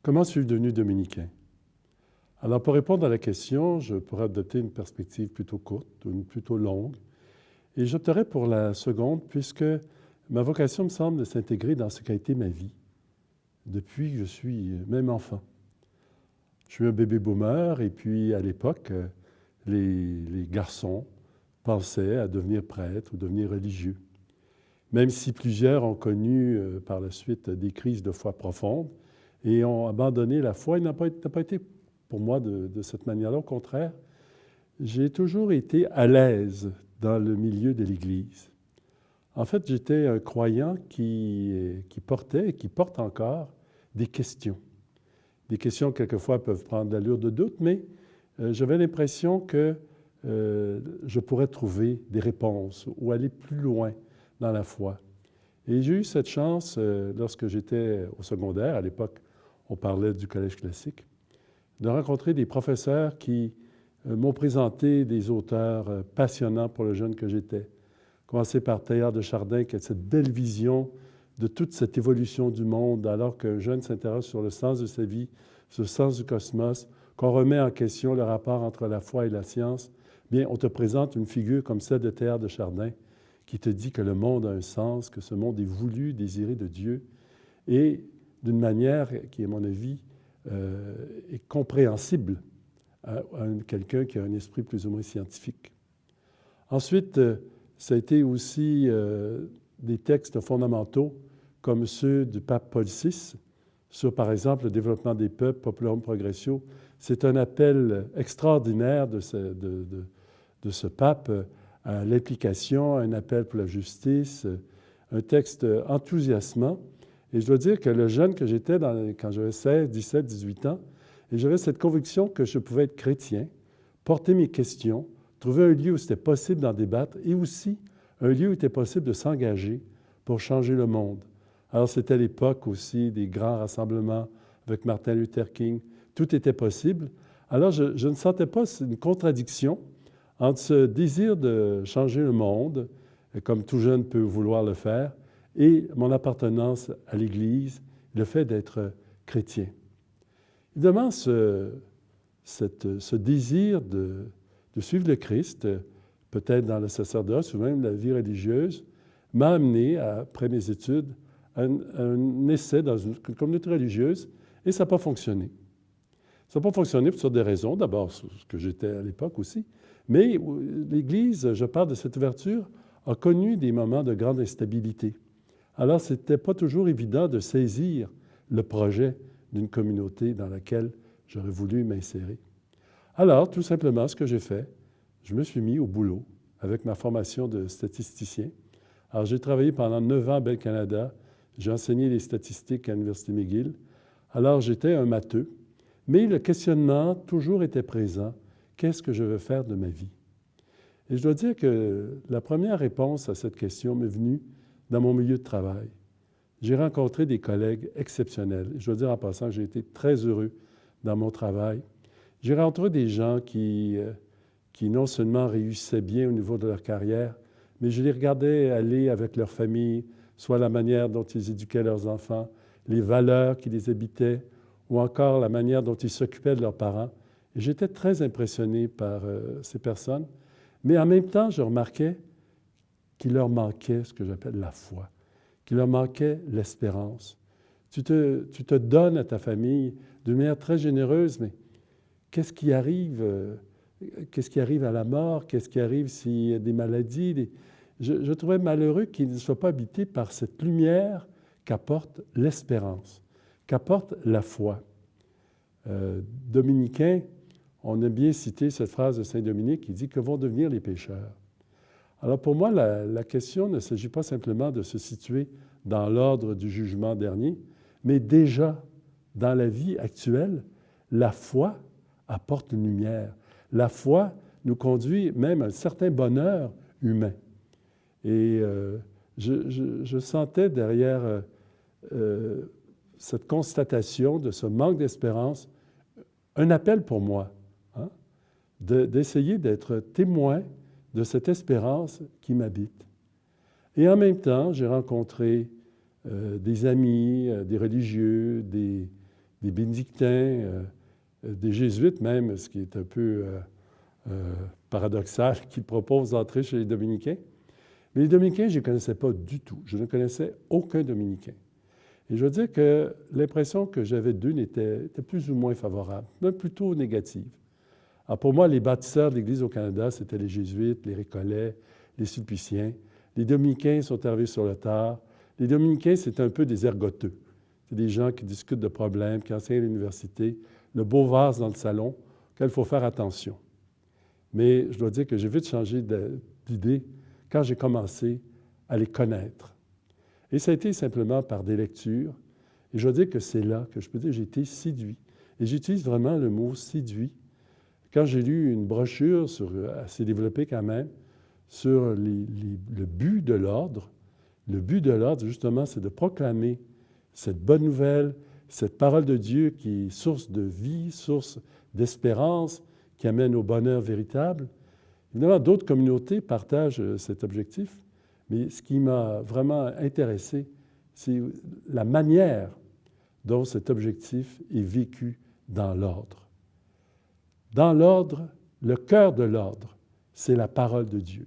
Comment suis-je devenu dominicain? Alors, pour répondre à la question, je pourrais adopter une perspective plutôt courte ou une plutôt longue. Et j'opterais pour la seconde, puisque ma vocation me semble de s'intégrer dans ce qu'a été ma vie, depuis que je suis même enfant. Je suis un bébé boomer, et puis à l'époque, les garçons pensaient à devenir prêtres ou devenir religieux. Même si plusieurs ont connu par la suite des crises de foi profondes et ont abandonné la foi, il n'a pas été pour moi de cette manière-là. Au contraire, j'ai toujours été à l'aise dans le milieu de l'Église. En fait, j'étais un croyant qui portait et qui porte encore des questions. Des questions, quelquefois, peuvent prendre l'allure de doute, mais j'avais l'impression que je pourrais trouver des réponses ou aller plus loin dans la foi. Et j'ai eu cette chance, lorsque j'étais au secondaire, à l'époque, on parlait du collège classique, de rencontrer des professeurs qui m'ont présenté des auteurs passionnants pour le jeune que j'étais. Commencer par Teilhard de Chardin, qui a cette belle vision de toute cette évolution du monde, alors qu'un jeune s'interroge sur le sens de sa vie, sur le sens du cosmos, qu'on remet en question le rapport entre la foi et la science. Bien, on te présente une figure comme celle de Teilhard de Chardin, qui te dit que le monde a un sens, que ce monde est voulu, désiré de Dieu, et d'une manière qui, à mon avis, est compréhensible à quelqu'un qui a un esprit plus ou moins scientifique. Ensuite, ça a été aussi des textes fondamentaux comme ceux du pape Paul VI sur, par exemple, le développement des peuples, Populorum Progressio. C'est un appel extraordinaire de ce pape à l'implication, un appel pour la justice, un texte enthousiasmant. Et je dois dire que le jeune que j'étais quand j'avais 16, 17, 18 ans, et j'avais cette conviction que je pouvais être chrétien, porter mes questions, trouver un lieu où c'était possible d'en débattre et aussi un lieu où il était possible de s'engager pour changer le monde. Alors, c'était l'époque aussi des grands rassemblements avec Martin Luther King. Tout était possible. Alors, je ne sentais pas une contradiction entre ce désir de changer le monde, comme tout jeune peut vouloir le faire, et mon appartenance à l'Église, le fait d'être chrétien. Évidemment, ce désir de suivre le Christ, peut-être dans le sacerdoce ou même la vie religieuse, m'a amené, après mes études, à un essai dans une communauté religieuse, et ça n'a pas fonctionné. Ça n'a pas fonctionné pour toutes sortes de raisons. D'abord, ce que j'étais à l'époque aussi, mais l'Église, je parle de cette ouverture, a connu des moments de grande instabilité. Alors, ce n'était pas toujours évident de saisir le projet d'une communauté dans laquelle j'aurais voulu m'insérer. Alors, tout simplement, ce que j'ai fait, je me suis mis au boulot avec ma formation de statisticien. Alors, j'ai travaillé pendant 9 ans à Bell Canada. J'ai enseigné les statistiques à l'Université McGill. Alors, j'étais un matheux, mais le questionnement toujours était présent. Qu'est-ce que je veux faire de ma vie? Et je dois dire que la première réponse à cette question m'est venue dans mon milieu de travail. J'ai rencontré des collègues exceptionnels. Je dois dire en passant que j'ai été très heureux dans mon travail. J'ai rencontré des gens qui non seulement réussissaient bien au niveau de leur carrière, mais je les regardais aller avec leur famille, soit la manière dont ils éduquaient leurs enfants, les valeurs qui les habitaient, ou encore la manière dont ils s'occupaient de leurs parents. Et j'étais très impressionné par ces personnes, mais en même temps, je remarquais qu'il leur manquait ce que j'appelle la foi, qu'il leur manquait l'espérance. Tu te donnes à ta famille d'une manière très généreuse, mais qu'est-ce qui arrive à la mort? Qu'est-ce qui arrive s'il y a des maladies? Je trouvais malheureux qu'ils ne soient pas habités par cette lumière qu'apporte l'espérance, qu'apporte la foi. Dominicain, on a bien cité cette phrase de Saint Dominique qui dit « Que vont devenir les pécheurs? » Alors pour moi, la question ne s'agit pas simplement de se situer dans l'ordre du jugement dernier, mais déjà, dans la vie actuelle, la foi apporte une lumière. La foi nous conduit même à un certain bonheur humain. Et je sentais derrière cette constatation de ce manque d'espérance un appel pour moi, hein, d'essayer d'être témoin de cette espérance qui m'habite. Et en même temps, j'ai rencontré des amis, des religieux, des des bénédictins, des jésuites même, ce qui est un peu paradoxal, qui proposent d'entrer chez les dominicains. Mais les dominicains, je ne les connaissais pas du tout. Je ne connaissais aucun dominicain. Et je veux dire que l'impression que j'avais d'eux était plus ou moins favorable, même plutôt négative. Alors pour moi, les bâtisseurs de l'Église au Canada, c'était les Jésuites, les Récollets, les Sulpiciens. Les Dominicains sont arrivés sur le tard. Les Dominicains, c'est un peu des ergoteux. C'est des gens qui discutent de problèmes, qui enseignent à l'université, le beau vase dans le salon, auquel il faut faire attention. Mais je dois dire que j'ai vite changé d'idée quand j'ai commencé à les connaître. Et ça a été simplement par des lectures. Et je dois dire que c'est là que je peux dire que j'ai été séduit. Et j'utilise vraiment le mot « séduit ». Quand j'ai lu une brochure assez développée quand même sur le but de l'ordre, le but de l'ordre, justement, c'est de proclamer cette bonne nouvelle, cette parole de Dieu qui est source de vie, source d'espérance, qui amène au bonheur véritable. Évidemment, d'autres communautés partagent cet objectif, mais ce qui m'a vraiment intéressé, c'est la manière dont cet objectif est vécu dans l'ordre. Dans l'ordre, le cœur de l'ordre, c'est la parole de Dieu.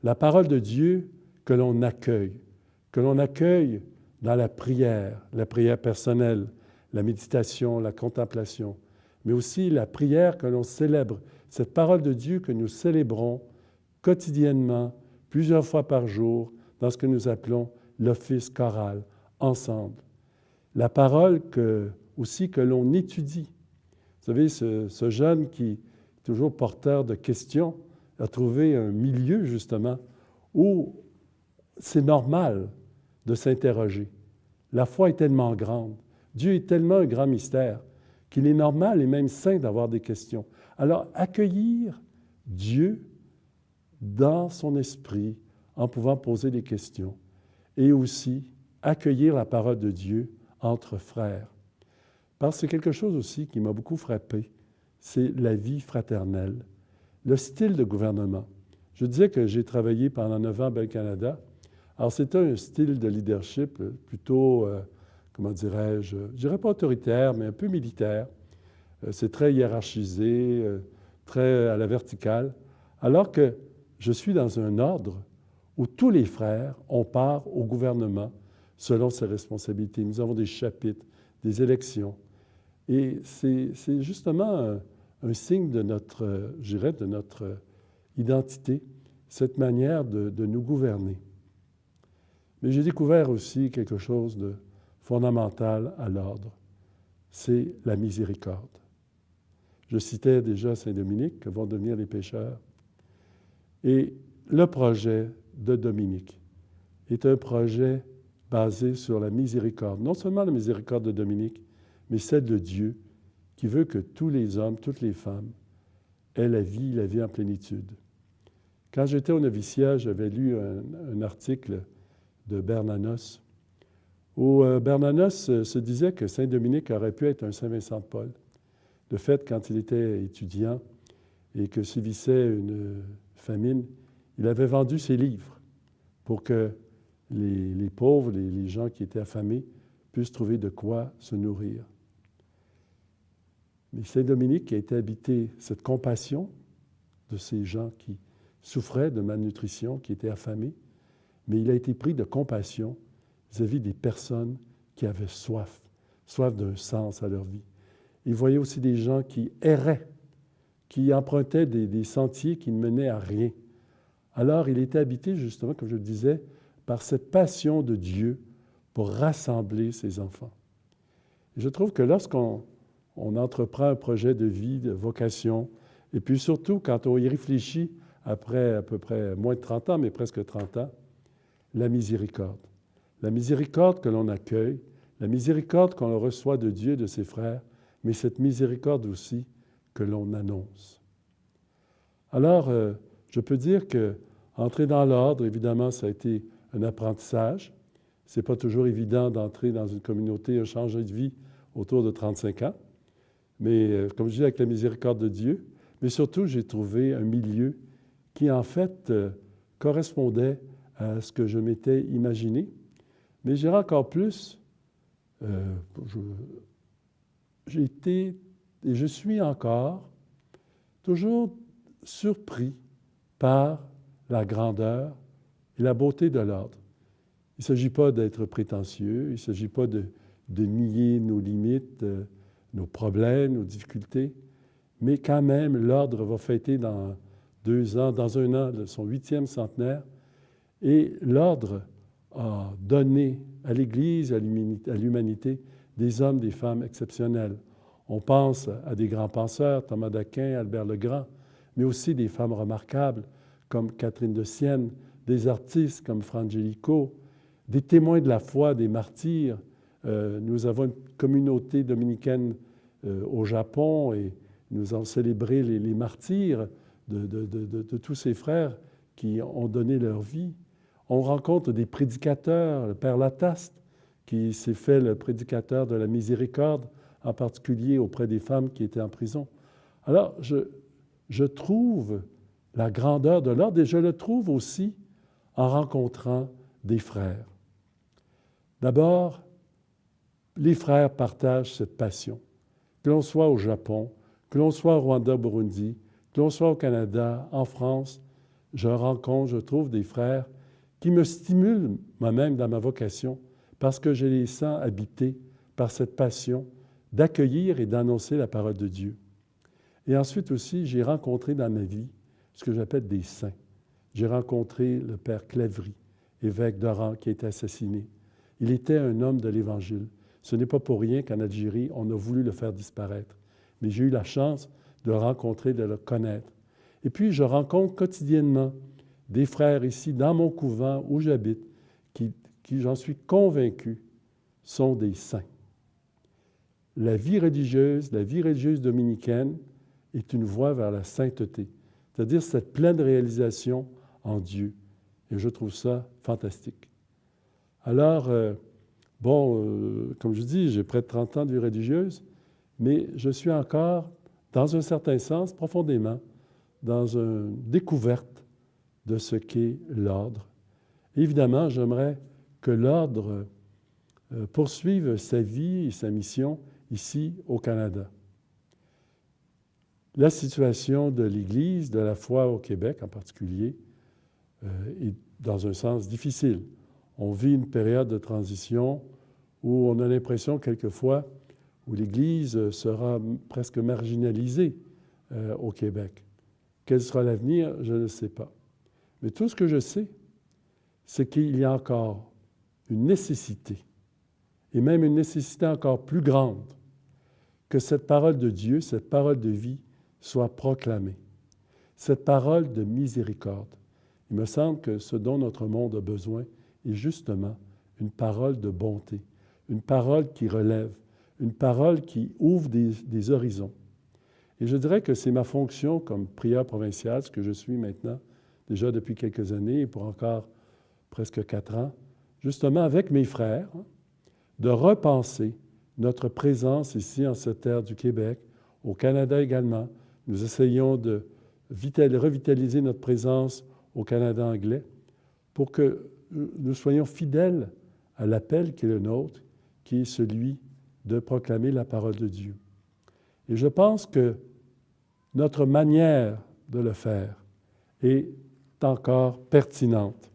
La parole de Dieu que l'on accueille dans la prière personnelle, la méditation, la contemplation, mais aussi la prière que l'on célèbre, cette parole de Dieu que nous célébrons quotidiennement, plusieurs fois par jour, dans ce que nous appelons l'office choral, ensemble. La parole aussi que l'on étudie. Vous savez, ce jeune qui est toujours porteur de questions a trouvé un milieu, justement, où c'est normal de s'interroger. La foi est tellement grande. Dieu est tellement un grand mystère qu'il est normal et même sain d'avoir des questions. Alors, accueillir Dieu dans son esprit en pouvant poser des questions et aussi accueillir la parole de Dieu entre frères. Parce que c'est quelque chose aussi qui m'a beaucoup frappé, c'est la vie fraternelle, le style de gouvernement. Je disais que j'ai travaillé pendant 9 ans à Bell Canada. Alors, c'était un style de leadership plutôt, comment dirais-je, je dirais pas autoritaire, mais un peu militaire. C'est très hiérarchisé, très à la verticale. Alors que je suis dans un ordre où tous les frères, on part au gouvernement selon ses responsabilités. Nous avons des chapitres, des élections. Et c'est justement un signe de notre, je dirais, de notre identité, cette manière de nous gouverner. Mais j'ai découvert aussi quelque chose de fondamental à l'ordre, c'est la miséricorde. Je citais déjà Saint-Dominique, que vont devenir les pécheurs. Et le projet de Dominique est un projet basé sur la miséricorde. Non seulement la miséricorde de Dominique, mais celle de Dieu, qui veut que tous les hommes, toutes les femmes aient la vie en plénitude. Quand j'étais au noviciat, j'avais lu un article de Bernanos, où Bernanos se disait que Saint-Dominique aurait pu être un Saint-Vincent de Paul. De fait, quand il était étudiant et que sévissait une famine, il avait vendu ses livres pour que les pauvres, les gens qui étaient affamés, puissent trouver de quoi se nourrir. Mais Saint-Dominique a été habité cette compassion de ces gens qui souffraient de malnutrition, qui étaient affamés, mais il a été pris de compassion vis-à-vis des personnes qui avaient soif d'un sens à leur vie. Il voyait aussi des gens qui erraient, qui empruntaient des sentiers qui ne menaient à rien. Alors, il était habité, justement, comme je le disais, par cette passion de Dieu pour rassembler ses enfants. Et je trouve que lorsqu'on entreprend un projet de vie, de vocation, et puis surtout quand on y réfléchit après à peu près moins de 30 ans, mais presque 30 ans, la miséricorde. La miséricorde que l'on accueille, la miséricorde qu'on reçoit de Dieu et de ses frères, mais cette miséricorde aussi que l'on annonce. Alors, je peux dire que entrer dans l'ordre, évidemment, ça a été un apprentissage. Ce n'est pas toujours évident d'entrer dans une communauté, un changement de vie autour de 35 ans. Mais comme je dis, avec la miséricorde de Dieu, mais surtout, j'ai trouvé un milieu qui, en fait, correspondait à ce que je m'étais imaginé. Mais j'irai encore plus, j'ai été, et je suis encore, toujours surpris par la grandeur et la beauté de l'ordre. Il ne s'agit pas d'être prétentieux, il ne s'agit pas de nier nos limites, nos problèmes, nos difficultés, mais quand même, l'ordre va fêter dans 2 ans, dans 1 an, son 8e centenaire, et l'ordre a donné à l'Église, à l'humanité, des hommes, des femmes exceptionnels. On pense à des grands penseurs, Thomas d'Aquin, Albert le Grand, mais aussi des femmes remarquables comme Catherine de Sienne, des artistes comme Fra Angelico, des témoins de la foi, des martyrs. Nous avons une communauté dominicaine au Japon et nous avons célébré les martyrs de tous ces frères qui ont donné leur vie. On rencontre des prédicateurs, le Père Lataste, qui s'est fait le prédicateur de la miséricorde, en particulier auprès des femmes qui étaient en prison. Alors, je trouve la grandeur de l'ordre et je le trouve aussi en rencontrant des frères. D'abord, les frères partagent cette passion. Que l'on soit au Japon, que l'on soit au Rwanda, Burundi, que l'on soit au Canada, en France, je trouve des frères qui me stimulent moi-même dans ma vocation parce que je les sens habités par cette passion d'accueillir et d'annoncer la parole de Dieu. Et ensuite aussi, j'ai rencontré dans ma vie ce que j'appelle des saints. J'ai rencontré le père Claverie, évêque d'Oran, qui a été assassiné. Il était un homme de l'Évangile. Ce n'est pas pour rien qu'en Algérie, on a voulu le faire disparaître. Mais j'ai eu la chance de le rencontrer, de le connaître. Et puis, je rencontre quotidiennement des frères ici, dans mon couvent où j'habite, qui j'en suis convaincu, sont des saints. La vie religieuse dominicaine est une voie vers la sainteté, c'est-à-dire cette pleine réalisation en Dieu. Et je trouve ça fantastique. Alors, comme je dis, j'ai près de 30 ans de vie religieuse, mais je suis encore, dans un certain sens, profondément, dans une découverte de ce qu'est l'ordre. Évidemment, j'aimerais que l'ordre poursuive sa vie et sa mission ici au Canada. La situation de l'Église, de la foi au Québec en particulier, est dans un sens difficile. On vit une période de transition où on a l'impression quelquefois où l'Église sera presque marginalisée au Québec. Quel sera l'avenir? Je ne sais pas. Mais tout ce que je sais, c'est qu'il y a encore une nécessité, et même une nécessité encore plus grande, que cette parole de Dieu, cette parole de vie, soit proclamée. Cette parole de miséricorde. Il me semble que ce dont notre monde a besoin est justement une parole de bonté, une parole qui relève, une parole qui ouvre des horizons. Et je dirais que c'est ma fonction comme prieur provincial, ce que je suis maintenant, déjà depuis quelques années et pour encore presque 4 ans, justement avec mes frères, de repenser notre présence ici en cette terre du Québec, au Canada également. Nous essayons de revitaliser notre présence au Canada anglais pour que nous soyons fidèles à l'appel qui est le nôtre, qui est celui de proclamer la parole de Dieu. Et je pense que notre manière de le faire est encore pertinente.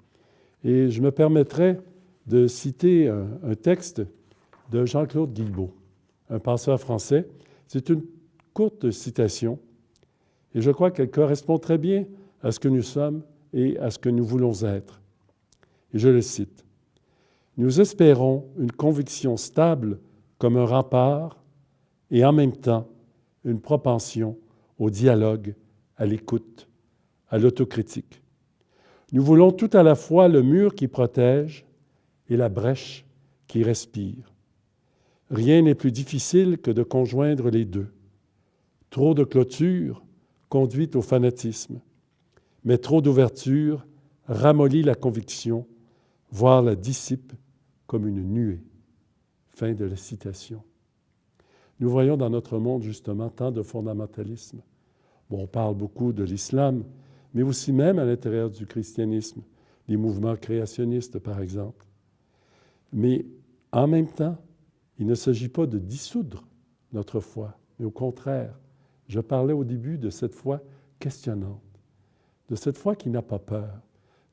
Et je me permettrai de citer un texte de Jean-Claude Guilbeault, un penseur français. C'est une courte citation, et je crois qu'elle correspond très bien à ce que nous sommes et à ce que nous voulons être. Et je le cite. « Nous espérons une conviction stable comme un rempart et en même temps une propension au dialogue, à l'écoute, à l'autocritique. Nous voulons tout à la fois le mur qui protège et la brèche qui respire. Rien n'est plus difficile que de conjoindre les deux. Trop de clôture conduit au fanatisme, mais trop d'ouverture ramollit la conviction, voire la dissipe comme une nuée. » Fin de la citation. Nous voyons dans notre monde justement tant de fondamentalisme. Bon, on parle beaucoup de l'islam, mais aussi même à l'intérieur du christianisme, les mouvements créationnistes par exemple. Mais en même temps, il ne s'agit pas de dissoudre notre foi, mais au contraire, je parlais au début de cette foi questionnante, de cette foi qui n'a pas peur,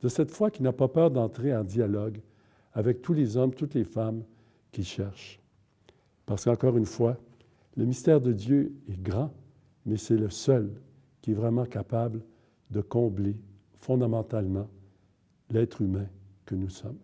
de cette foi qui n'a pas peur d'entrer en dialogue avec tous les hommes, toutes les femmes qui cherchent. Parce qu'encore une fois, le mystère de Dieu est grand, mais c'est le seul qui est vraiment capable de combler fondamentalement l'être humain que nous sommes.